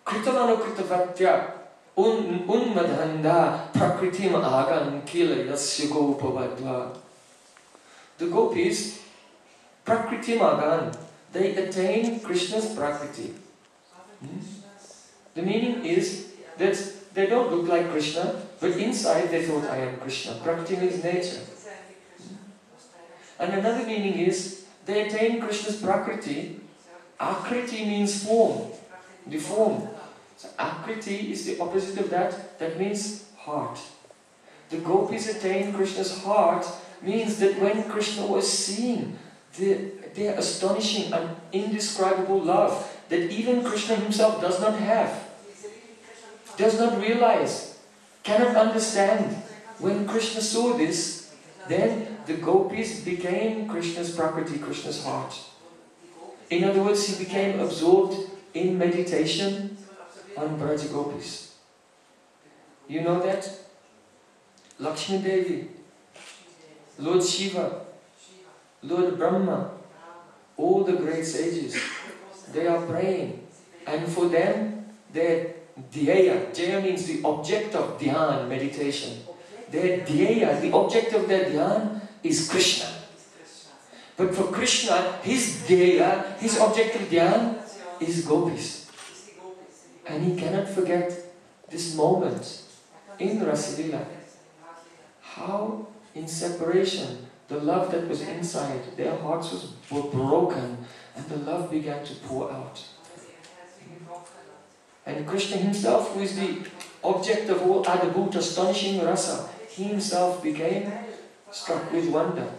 Kritamanu kritavatya unmadhanda prakritim agan kila yasya gopavadva. The gopis, prakritim agan, they attain Krishna's prakriti. The meaning is that they don't look like Krishna, but inside they thought, I am Krishna. Prakriti means nature. And another meaning is, they attain Krishna's prakriti. Akriti means form, the form. So akriti is the opposite of that, that means heart. The gopis attain Krishna's heart means that when Krishna was seeing their astonishing and indescribable love that even Krishna himself does not have, does not realize, cannot understand. When Krishna saw this, then the gopis became Krishna's prakriti, Krishna's heart. In other words, he became absorbed in meditation on Braja gopis. You know that? Lakshmi Devi, Lord Shiva, Lord Brahma, all the great sages, they are praying. And for them, their dhyeya, dhyeya means the object of dhyan, meditation. Their dhyeya, the object of their dhyan is Krishna. But for Krishna, his dhyeya, his object of dhyan is gopis. And he cannot forget this moment in Rasalila. How in separation, the love that was inside, their hearts were broken and the love began to pour out. And Krishna himself, who is the object of all adabhut, astonishing rasa, he himself became struck with wonder.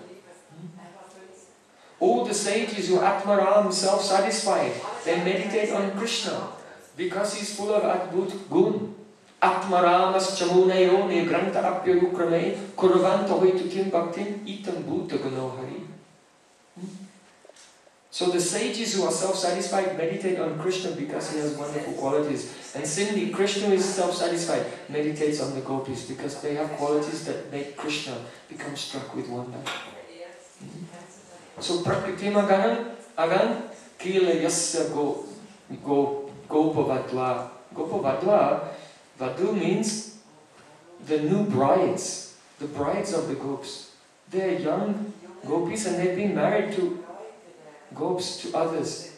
All the sages who are Atmaram, self-satisfied, they meditate on Krishna because he is full of adbhut gun. Atmaramas chamunayo ne granta apyarukrame kuravanta hoitutim bhaktim itam bhuta gunohari. So the sages who are self-satisfied meditate on Krishna because he has wonderful qualities. And similarly, Krishna is self-satisfied, meditates on the gopis because they have qualities that make Krishna become struck with wonder. So prakritima agan kila yasya gopavadva. Gopavadva, Vadu means the new brides, the brides of the gopis. They are young gopis and they've been married to gopis, to others.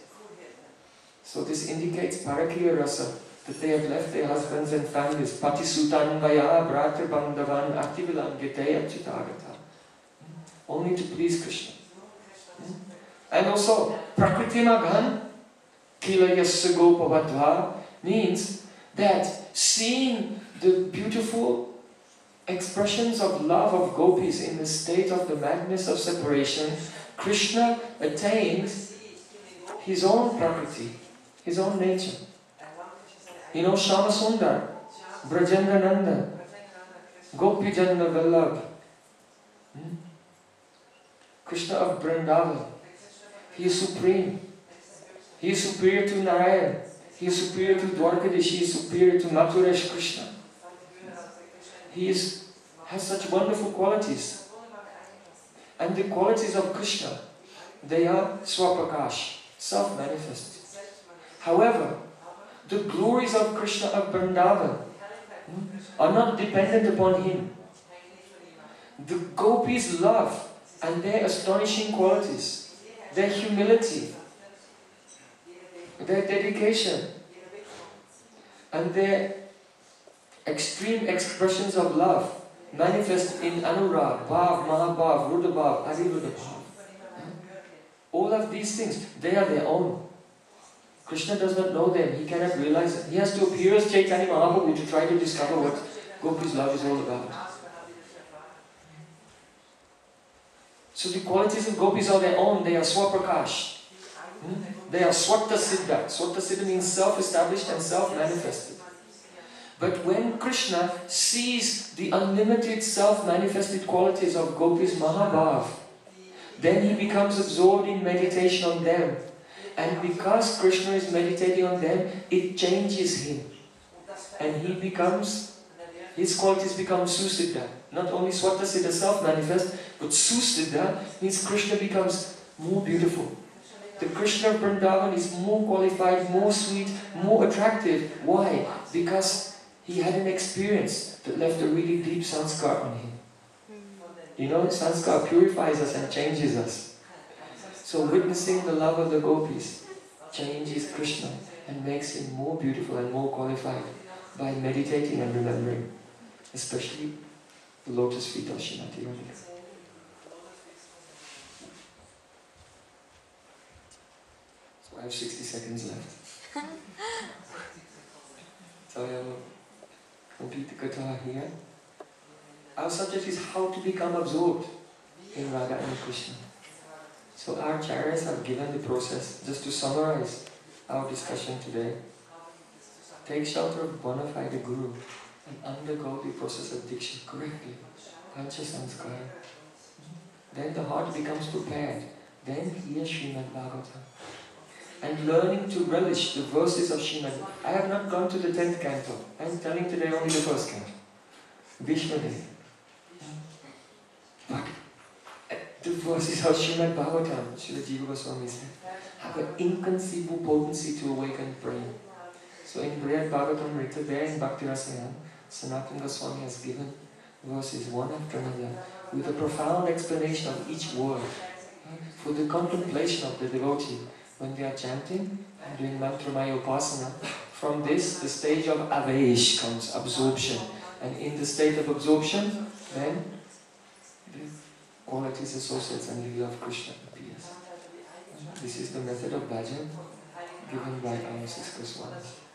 So this indicates parakya rasa, that they have left their husbands and families. Patisutan vaya bratra bandhavan aktivilam giteya chitagata. Only to please Krishna. And also, prakritimaghan kilayasya gopavadva means that seeing the beautiful expressions of love of gopis in the state of the madness of separation, Krishna attains his own prakriti, his own nature. You know, Shama Sundar, Brajendra Nanda, Gopi Janna Vallabh, Krishna of Vrindavan. He is supreme. He is superior to Narayan. He is superior to Dwarkadish. He is superior to Mathuresh Krishna. He has such wonderful qualities. And the qualities of Krishna, they are Swapakash, self-manifest. However, the glories of Krishna of Vrindavan are not dependent upon him. The gopis' love and their astonishing qualities, their humility, their dedication, and their extreme expressions of love manifest in Anurag, Bhav, Mahabhav, Rudabhav, Arirudabhav. All of these things, they are their own. Krishna does not know them, he cannot realize it. He has to appear as Chaitanya Mahaprabhu to try to discover what Gopi's love is all about. So the qualities of gopis are their own, they are Swaprakash. They are Swata Siddha. Swata Siddha means self-established and self-manifested. But when Krishna sees the unlimited self-manifested qualities of gopis Mahabhav, then he becomes absorbed in meditation on them. And because Krishna is meditating on them, it changes him. And his qualities become Susiddha. Not only Swata Siddha, self-manifest, but Susiddha means Krishna becomes more beautiful. The Krishna of Vrindavan is more qualified, more sweet, more attractive. Why? Because he had an experience that left a really deep sanskar on him. You know, sanskar purifies us and changes us. So witnessing the love of the gopis changes Krishna and makes him more beautiful and more qualified by meditating and remembering, especially the lotus feet of Srimati Radhika. So I have 60 seconds left. So I will complete the katha here. Our subject is how to become absorbed in Radha and Krishna. So our acharyas have given the process. Just to summarize our discussion today, take shelter of bonafide Guru and undergo the process of diksha correctly, pancha-samskara. Then the heart becomes prepared. Then hear Srimad Bhagavatam. And learning to relish the verses of Srimad. I have not gone to the 10th canto. I am telling today only the first canto. Bhishmadev. But the verses of Srimad Bhagavatam, Srila Jiva Goswami said, have an inconceivable potency to awaken Prem. So in Srimad Bhagavatam written there in Bhakti Rasayana, Sanatana Goswami has given verses one after another with a profound explanation of each word for the contemplation of the devotee when they are chanting and doing mantramayi upasana. From this, the stage of avesh comes, absorption. And in the state of absorption, then the qualities, associates and lila of Krishna appears. This is the method of bhajan given by our 6 Goswamis.